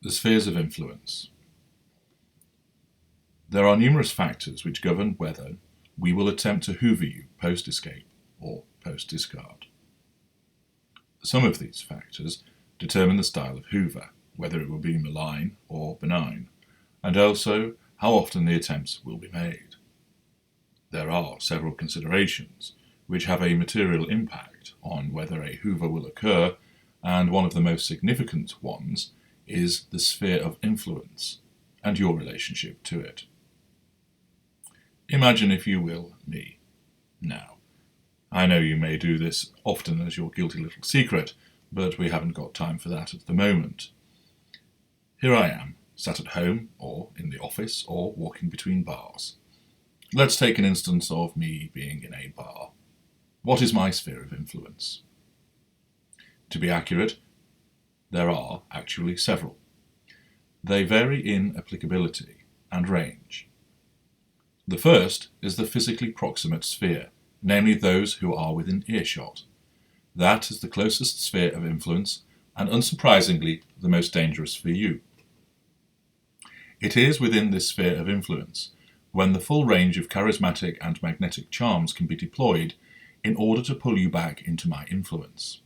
The spheres of influence. There are numerous factors which govern whether we will attempt to hoover you post-escape or post-discard. Some of these factors determine the style of hoover, whether it will be malign or benign, and also how often the attempts will be made. There are several considerations which have a material impact on whether a hoover will occur, and one of the most significant ones is the sphere of influence and your relationship to it. Imagine, if you will, me. Now, I know you may do this often as your guilty little secret, but we haven't got time for that at the moment. Here I am, sat at home, or in the office, or walking between bars. Let's take an instance of me being in a bar. What is my sphere of influence? To be accurate, there are actually several. They vary in applicability and range. The first is the physically proximate sphere, namely those who are within earshot. That is the closest sphere of influence, and unsurprisingly, the most dangerous for you. It is within this sphere of influence when the full range of charismatic and magnetic charms can be deployed in order to pull you back into my influence.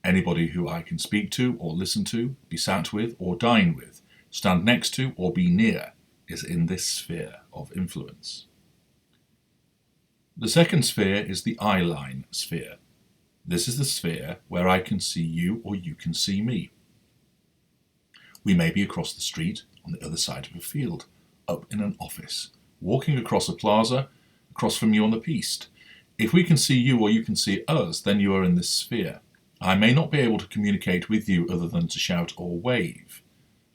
Anybody who I can speak to or listen to, be sat with or dine with, stand next to or be near, is in this sphere of influence. The second sphere is the eye line sphere. This is the sphere where I can see you or you can see me. We may be across the street, on the other side of a field, up in an office, walking across a plaza, across from you on the piste. If we can see you or you can see us, then you are in this sphere. I may not be able to communicate with you other than to shout or wave,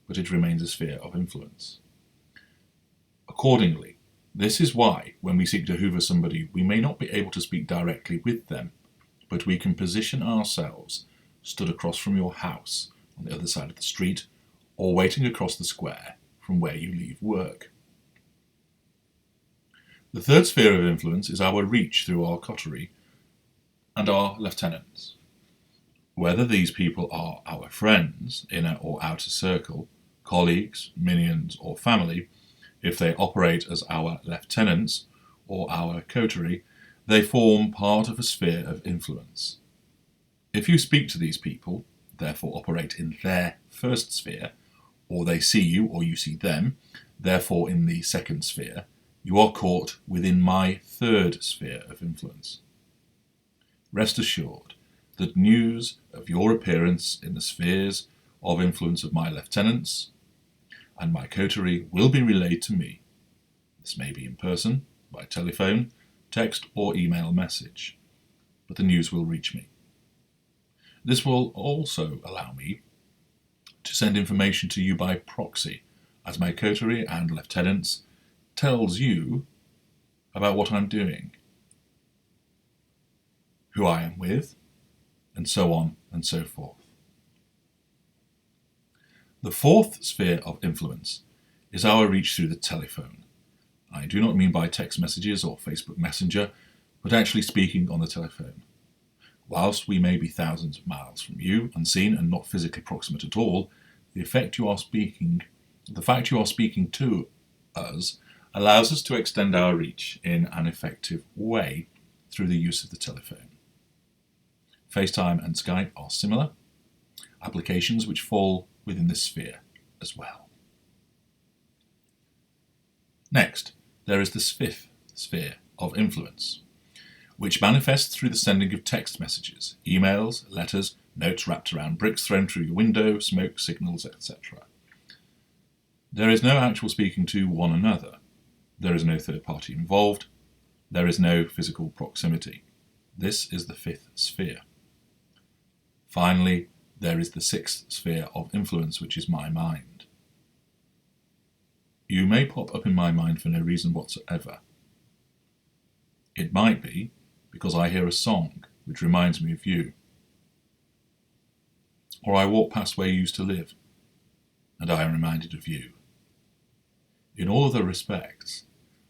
but it remains a sphere of influence. Accordingly, this is why, when we seek to hoover somebody, we may not be able to speak directly with them, but we can position ourselves stood across from your house, on the other side of the street, or waiting across the square from where you leave work. The third sphere of influence is our reach through our coterie and our lieutenants. Whether these people are our friends, inner or outer circle, colleagues, minions, or family, if they operate as our lieutenants or our coterie, they form part of a sphere of influence. If you speak to these people, therefore operate in their first sphere, or they see you or you see them, therefore in the second sphere, you are caught within my third sphere of influence. Rest assured that news of your appearance in the spheres of influence of my lieutenants and my coterie will be relayed to me. This may be in person, by telephone, text or email message, but the news will reach me. This will also allow me to send information to you by proxy, as my coterie and lieutenants tells you about what I'm doing, who I am with, and so on and so forth. The fourth sphere of influence is our reach through the telephone. I do not mean by text messages or Facebook Messenger, but actually speaking on the telephone. Whilst we may be thousands of miles from you, unseen and not physically proximate at all, the fact you are speaking to us allows us to extend our reach in an effective way through the use of the telephone. FaceTime and Skype are similar applications which fall within this sphere as well. Next, there is the fifth sphere of influence, which manifests through the sending of text messages, emails, letters, notes wrapped around bricks thrown through your window, smoke signals, etc. There is no actual speaking to one another. There is no third party involved. There is no physical proximity. This is the fifth sphere. Finally, there is the sixth sphere of influence, which is my mind. You may pop up in my mind for no reason whatsoever. It might be because I hear a song which reminds me of you. Or I walk past where you used to live, and I am reminded of you. In all other respects,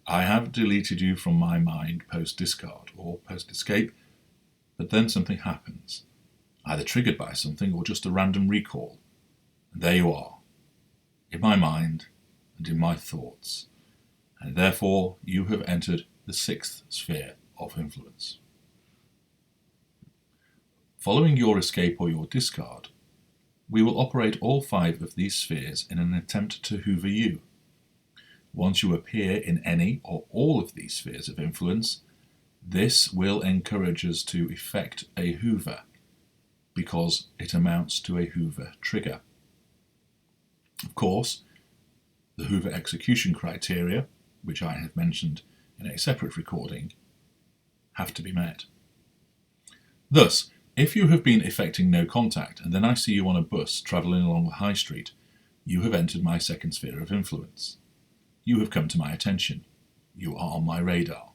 I have deleted you from my mind post-discard or post-escape, but then something happens, either triggered by something or just a random recall, and there you are, in my mind, and in my thoughts, and therefore you have entered the sixth sphere of influence. Following your escape or your discard, we will operate all 5 of these spheres in an attempt to hoover you. Once you appear in any or all of these spheres of influence, this will encourage us to effect a hoover, because it amounts to a Hoover trigger. Of course, the Hoover execution criteria, which I have mentioned in a separate recording, have to be met. Thus, if you have been effecting no contact and then I see you on a bus travelling along the high street, you have entered my second sphere of influence. You have come to my attention. You are on my radar.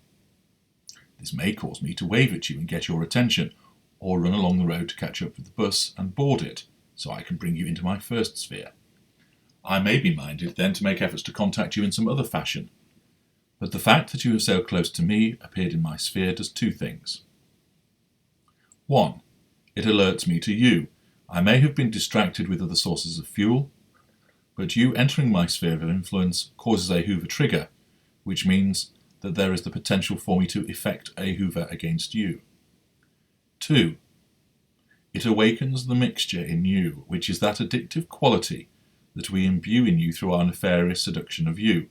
This may cause me to wave at you and get your attention, or run along the road to catch up with the bus and board it, so I can bring you into my first sphere. I may be minded then to make efforts to contact you in some other fashion, but the fact that you have so close to me appeared in my sphere does 2 things. 1. It alerts me to you. I may have been distracted with other sources of fuel, but you entering my sphere of influence causes a Hoover trigger, which means that there is the potential for me to effect a Hoover against you. 2. It awakens the mixture in you, which is that addictive quality that we imbue in you through our nefarious seduction of you,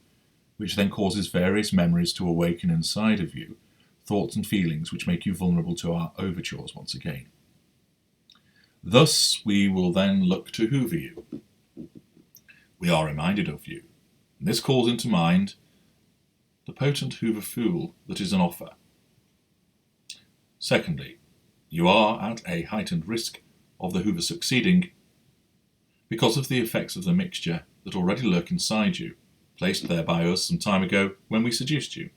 which then causes various memories to awaken inside of you, thoughts and feelings which make you vulnerable to our overtures once again. Thus, we will then look to hoover you. We are reminded of you, and this calls into mind the potent Hoover fool that is an offer. Secondly, you are at a heightened risk of the Hoover succeeding because of the effects of the mixture that already lurk inside you, placed there by us some time ago when we seduced you.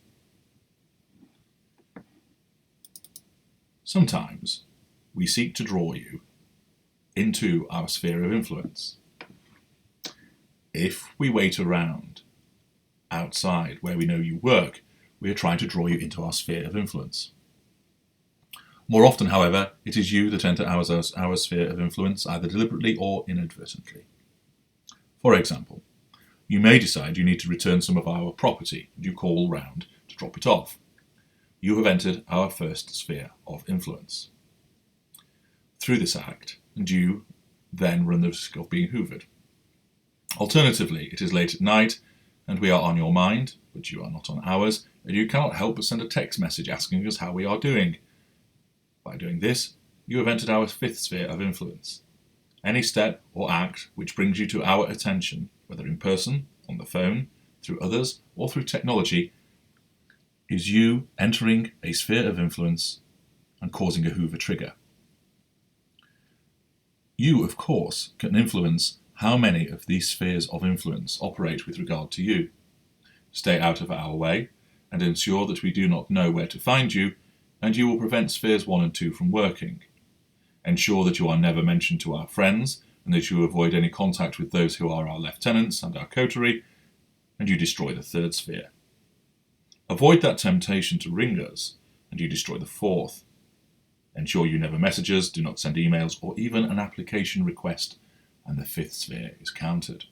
Sometimes we seek to draw you into our sphere of influence. If we wait around outside where we know you work, we are trying to draw you into our sphere of influence. More often, however, it is you that enter our sphere of influence, either deliberately or inadvertently. For example, you may decide you need to return some of our property, and you call round to drop it off. You have entered our first sphere of influence. Through this act, and you then run the risk of being hoovered. Alternatively, it is late at night, and we are on your mind, but you are not on ours, and you cannot help but send a text message asking us how we are doing. By doing this, you have entered our fifth sphere of influence. Any step or act which brings you to our attention, whether in person, on the phone, through others, or through technology, is you entering a sphere of influence and causing a Hoover trigger. You, of course, can influence how many of these spheres of influence operate with regard to you. Stay out of our way and ensure that we do not know where to find you, and you will prevent spheres 1 and 2 from working. Ensure that you are never mentioned to our friends, and that you avoid any contact with those who are our lieutenants and our coterie, and you destroy the third sphere. Avoid that temptation to ring us, and you destroy the fourth. Ensure you never message us, do not send emails, or even an application request, and the fifth sphere is countered.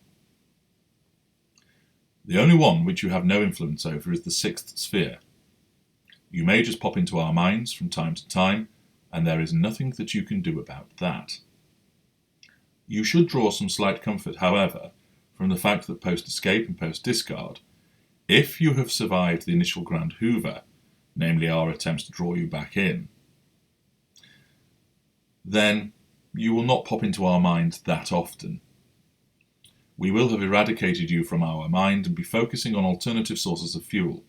The only one which you have no influence over is the sixth sphere. You may just pop into our minds from time to time, and there is nothing that you can do about that. You should draw some slight comfort, however, from the fact that post-escape and post-discard, if you have survived the initial Grand Hoover, namely our attempts to draw you back in, then you will not pop into our minds that often. We will have eradicated you from our mind and be focusing on alternative sources of fuel.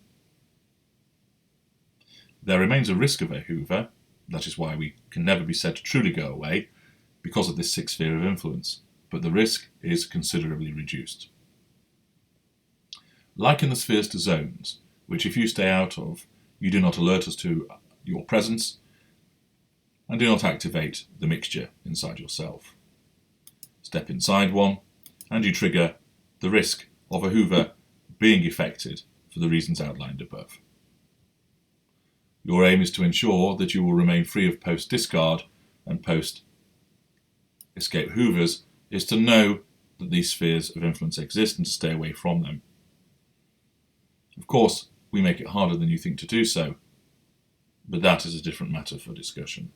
There remains a risk of a Hoover, that is why we can never be said to truly go away, because of this sixth sphere of influence, but the risk is considerably reduced. Liken the spheres to zones, which if you stay out of, you do not alert us to your presence, and do not activate the mixture inside yourself. Step inside one, and you trigger the risk of a Hoover being effected for the reasons outlined above. Your aim is to ensure that you will remain free of post-discard and post-escape Hoovers, is to know that these spheres of influence exist and to stay away from them. Of course, we make it harder than you think to do so, but that is a different matter for discussion.